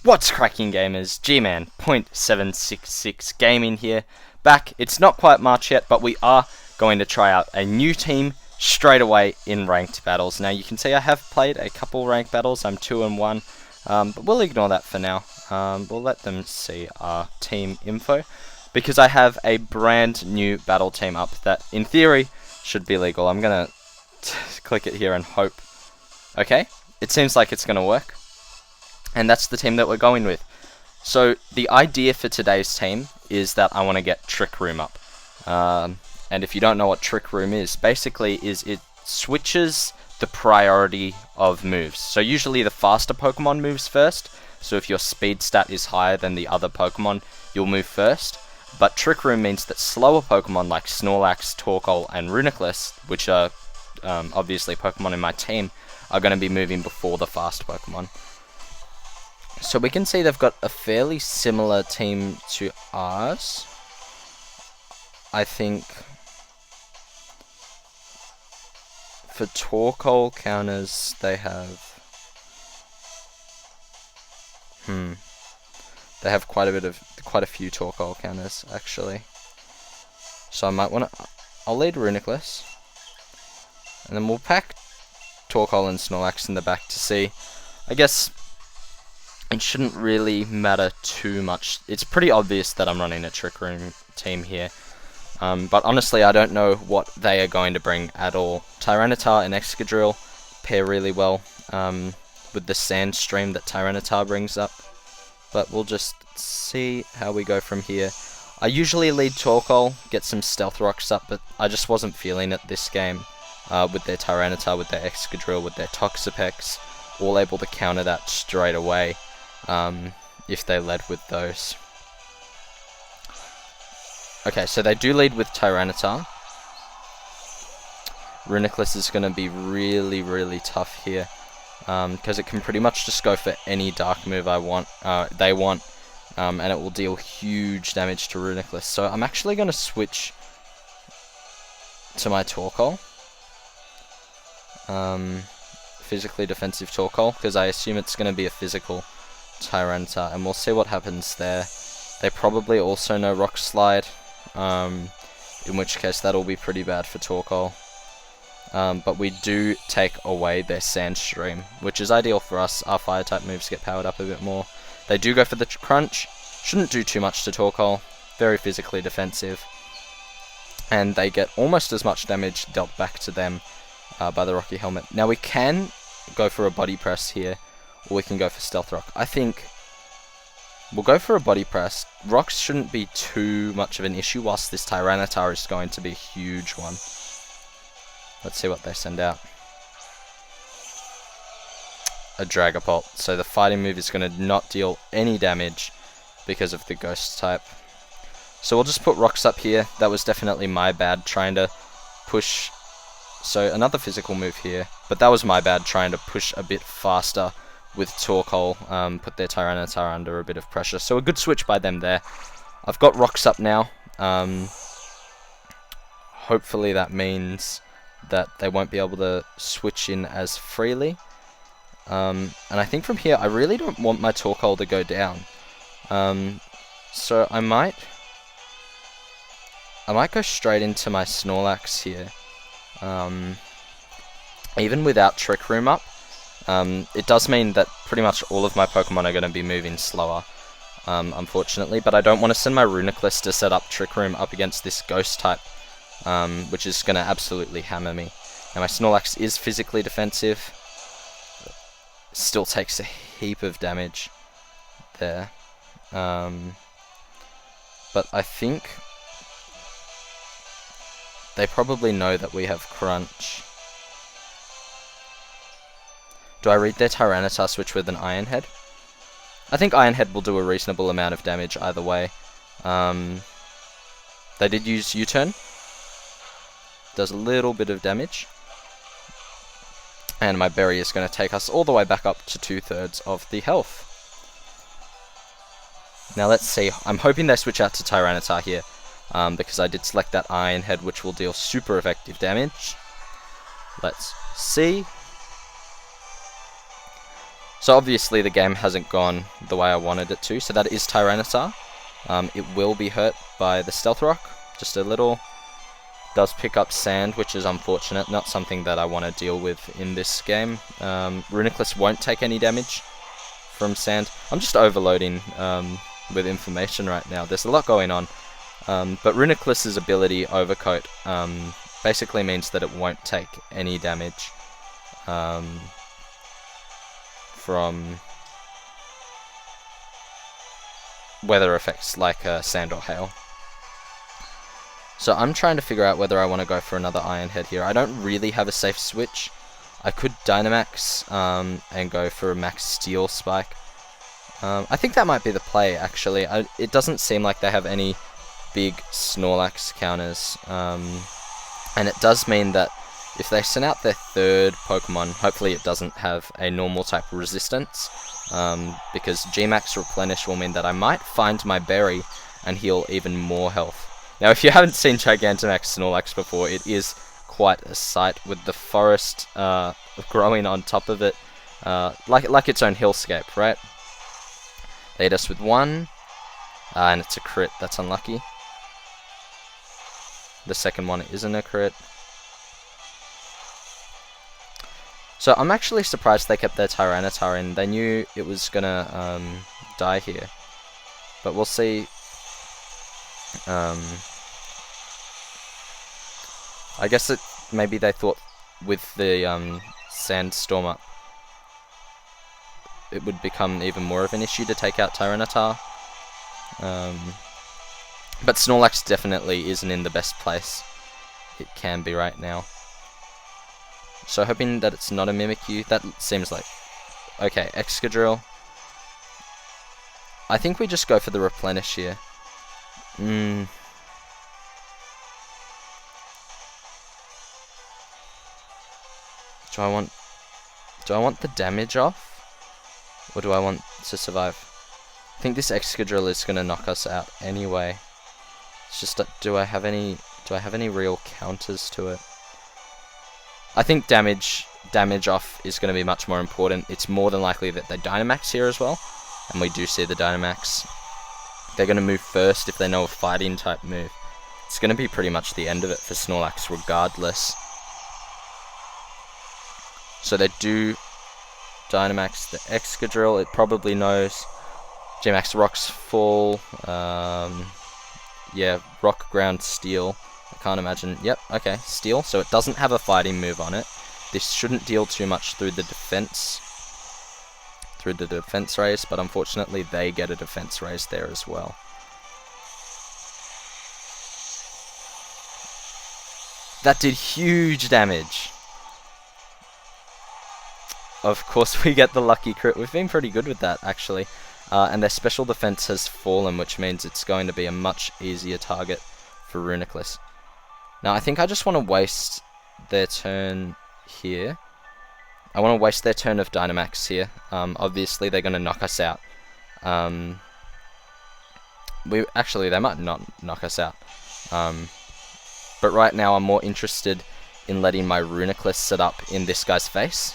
What's cracking, gamers? G-Man .766 Gaming here, back. It's not quite March yet, but we are going to try out a new team straight away in ranked battles. Now you can see I have played a couple ranked battles. I'm 2-1, but we'll ignore that for now. We'll let them see our team info, because I have a brand new battle team up that, in theory, should be legal. I'm gonna click it here and hope. Okay, it seems like it's gonna work. And that's the team that we're going with. So the idea for today's team is that I want to get Trick Room up. And if you don't know what Trick Room is, basically it switches the priority of moves. So usually the faster Pokemon moves first. So if your speed stat is higher than the other Pokemon, you'll move first. But Trick Room means that slower Pokemon like Snorlax, Torkoal, and Reuniclus, which are obviously Pokemon in my team, are going to be moving before the fast Pokemon. So we can see they've got a fairly similar team to ours. I think for Torkoal counters they have they have quite a few Torkoal counters actually. So I might want to. I'll lead Reuniclus, and then we'll pack Torkoal and Snorlax in the back to see. I guess it shouldn't really matter too much. It's pretty obvious that I'm running a Trick Room team here. But honestly, I don't know what they are going to bring at all. Tyranitar and Excadrill pair really well with the sand stream that Tyranitar brings up. But we'll just see how we go from here. I usually lead Torkoal, get some Stealth Rocks up, but I just wasn't feeling it this game. With their Tyranitar, with their Excadrill, with their Toxapex, all able to counter that straight away. If they led with those. Okay, so they do lead with Tyranitar. Reuniclus is going to be really, really tough here, because it can pretty much just go for any dark move they want, and it will deal huge damage to Reuniclus. So I'm actually going to switch to my Torkoal. Physically defensive Torkoal, because I assume it's going to be a physical Tyranitar, and we'll see what happens there. They probably also know Rock Slide, in which case that'll be pretty bad for Torkoal. But we do take away their Sand Stream, which is ideal for us. Our Fire type moves get powered up a bit more. They do go for the Crunch. Shouldn't do too much to Torkoal. Very physically defensive. And they get almost as much damage dealt back to them by the Rocky Helmet. Now we can go for a Body Press here, or we can go for Stealth Rock. I think we'll go for a Body Press. Rocks shouldn't be too much of an issue, whilst this Tyranitar is going to be a huge one. Let's see what they send out. A Dragapult. So the fighting move is going to not deal any damage because of the Ghost type. So we'll just put Rocks up here. That was definitely my bad, trying to push. So another physical move here, but that was my bad, trying to push a bit faster with Torkoal, put their Tyranitar under a bit of pressure. So a good switch by them there. I've got Rocks up now. Hopefully that means that they won't be able to switch in as freely. And I think from here, I really don't want my Torkoal to go down. So I might go straight into my Snorlax here. Even without Trick Room up. It does mean that pretty much all of my Pokemon are going to be moving slower, unfortunately, but I don't want to send my Reuniclus to set up Trick Room up against this Ghost type, which is going to absolutely hammer me. Now my Snorlax is physically defensive, still takes a heap of damage there, but I think they probably know that we have Crunch. Do I read their Tyranitar switch with an Iron Head? I think Iron Head will do a reasonable amount of damage either way. They did use U-Turn. Does a little bit of damage. And my Berry is going to take us all the way back up to 2/3 of the health. Now let's see. I'm hoping they switch out to Tyranitar here, because I did select that Iron Head, which will deal super effective damage. Let's see. So obviously the game hasn't gone the way I wanted it to, so that is Tyranitar. It will be hurt by the Stealth Rock, just a little. Does pick up sand, which is unfortunate, not something that I want to deal with in this game. Reuniclus won't take any damage from sand. I'm just overloading with information right now. There's a lot going on. But Reuniclus's ability, Overcoat, basically means that it won't take any damage from weather effects like sand or hail. So I'm trying to figure out whether I want to go for another Iron Head here. I don't really have a safe switch. I could Dynamax and go for a Max Steel Spike. I think that might be the play, actually. It doesn't seem like they have any big Snorlax counters. And it does mean that if they send out their third Pokemon, hopefully it doesn't have a normal type resistance. Because G-Max Replenish will mean that I might find my berry and heal even more health. Now, if you haven't seen Gigantamax Snorlax before, it is quite a sight with the forest growing on top of it, like its own hillscape, right? They hit us with one, and it's a crit. That's unlucky. The second one isn't a crit. So I'm actually surprised they kept their Tyranitar in. They knew it was gonna die here, but we'll see. I guess maybe they thought with the sandstorm up, it would become even more of an issue to take out Tyranitar. But Snorlax definitely isn't in the best place it can be right now. So hoping that it's not a Mimikyu. That seems like... Okay, Excadrill. I think we just go for the Replenish here. Do I want the damage off? Or do I want to survive? I think this Excadrill is going to knock us out anyway. It's just that, do I have any real counters to it? I think damage off is going to be much more important. It's more than likely that they Dynamax here as well. And we do see the Dynamax. They're going to move first if they know a fighting type move. It's going to be pretty much the end of it for Snorlax regardless. So they do Dynamax the Excadrill. It probably knows. G-Max Rocks Fall. Yeah, Rock, Ground, Steel. I can't imagine. Yep, okay, Steel. So it doesn't have a fighting move on it. This shouldn't deal too much through the defense. Through the defense raise, but unfortunately they get a defense raise there as well. That did huge damage. Of course we get the lucky crit. We've been pretty good with that, actually. And their special defense has fallen, which means it's going to be a much easier target for Reuniclus. Now, I think I just want to waste their turn here. I want to waste their turn of Dynamax here. Obviously, they're going to knock us out. Actually, they might not knock us out. But right now, I'm more interested in letting my Reuniclus sit up in this guy's face.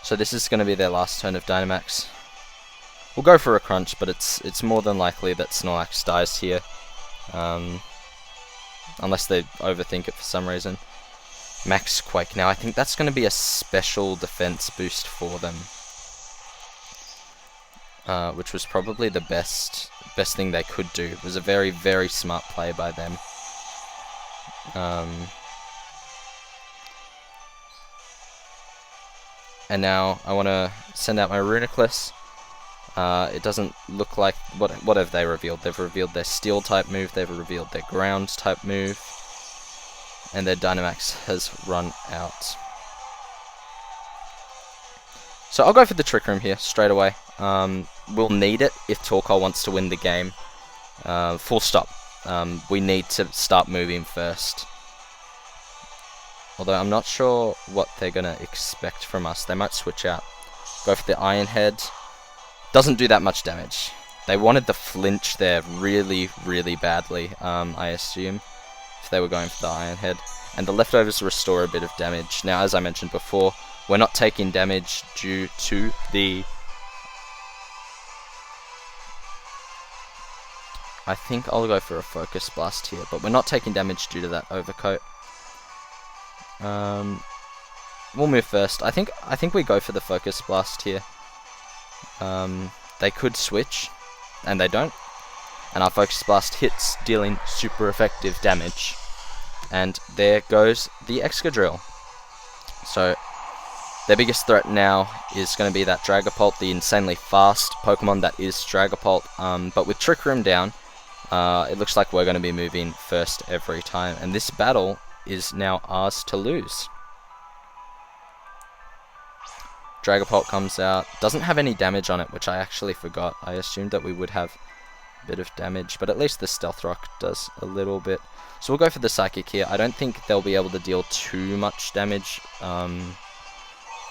So this is going to be their last turn of Dynamax. We'll go for a crunch, but it's more than likely that Snorlax dies here. Unless they overthink it for some reason. Max Quake. Now I think that's going to be a special defense boost for them. Which was probably the best thing they could do. It was a very, very smart play by them. And now I want to send out my Reuniclus. It doesn't look like... What have they revealed? They've revealed their Steel type move, they've revealed their Ground type move, and their Dynamax has run out. So I'll go for the Trick Room here, straight away. We'll need it if Torkoal wants to win the game. Full stop. We need to start moving first. Although I'm not sure what they're going to expect from us. They might switch out. Go for the Iron Head. Doesn't do that much damage. They wanted the flinch there really, really badly, I assume, if they were going for the Iron Head. And the leftovers restore a bit of damage. Now, as I mentioned before, we're not taking damage due to the... I think I'll go for a Focus Blast here, but we're not taking damage due to that Overcoat. We'll move first. I think we go for the Focus Blast here. They could switch, and they don't. And our Focus Blast hits, dealing super effective damage. And there goes the Excadrill. So, their biggest threat now is going to be that Dragapult, the insanely fast Pokemon that is Dragapult. But with Trick Room down, it looks like we're going to be moving first every time. And this battle is now ours to lose. Dragapult comes out. Doesn't have any damage on it, which I actually forgot. I assumed that we would have a bit of damage, but at least the Stealth Rock does a little bit. So we'll go for the Psychic here. I don't think they'll be able to deal too much damage,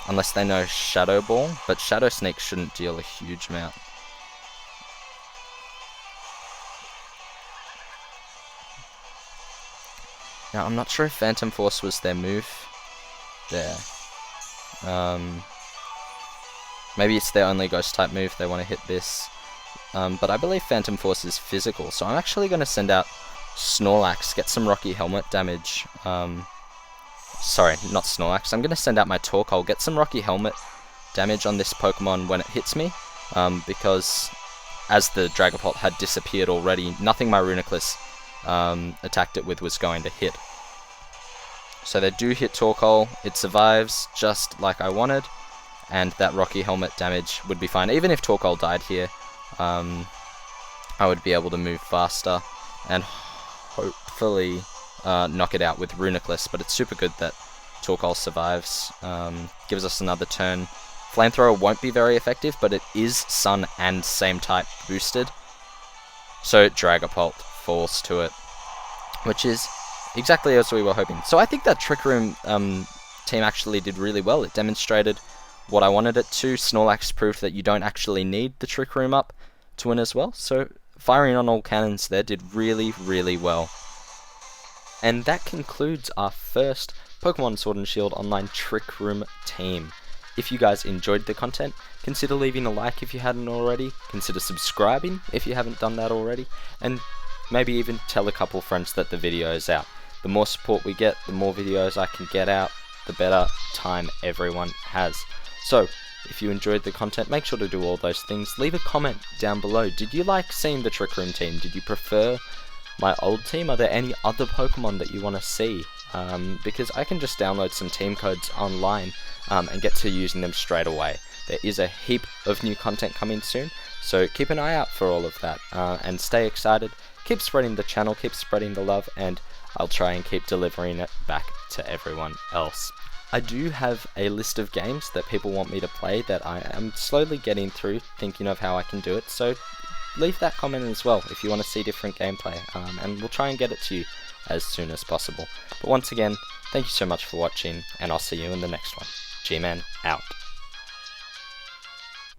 unless they know Shadow Ball, but Shadow Sneak shouldn't deal a huge amount. Now, I'm not sure if Phantom Force was their move there. Maybe it's their only Ghost type move, they want to hit this. But I believe Phantom Force is physical, so I'm actually going to send out Snorlax, get some Rocky Helmet damage. Sorry, not Snorlax. I'm going to send out my Torkoal, get some Rocky Helmet damage on this Pokemon when it hits me. Because as the Dragapult had disappeared already, nothing my Reuniclus attacked it with was going to hit. So they do hit Torkoal, it survives just like I wanted, and that Rocky Helmet damage would be fine. Even if Torkoal died here, I would be able to move faster and hopefully knock it out with Reuniclus, but it's super good that Torkoal survives. Gives us another turn. Flamethrower won't be very effective, but it is Sun and same type boosted. So Dragapult falls to it, which is exactly as we were hoping. So I think that Trick Room team actually did really well. It demonstrated what I wanted it to. Snorlax proved that you don't actually need the Trick Room up to win as well. So firing on all cannons there did really, really well. And that concludes our first Pokemon Sword and Shield Online Trick Room team. If you guys enjoyed the content, consider leaving a like if you hadn't already, consider subscribing if you haven't done that already, and maybe even tell a couple friends that the video is out. The more support we get, the more videos I can get out, the better time everyone has. So, if you enjoyed the content, make sure to do all those things. Leave a comment down below. Did you like seeing the Trick Room team? Did you prefer my old team? Are there any other Pokemon that you want to see? Because I can just download some team codes online and get to using them straight away. There is a heap of new content coming soon, so keep an eye out for all of that, and stay excited. Keep spreading the channel, keep spreading the love, and I'll try and keep delivering it back to everyone else. I do have a list of games that people want me to play that I am slowly getting through, thinking of how I can do it, so leave that comment as well if you want to see different gameplay, and we'll try and get it to you as soon as possible. But once again, thank you so much for watching, and I'll see you in the next one. G-Man out.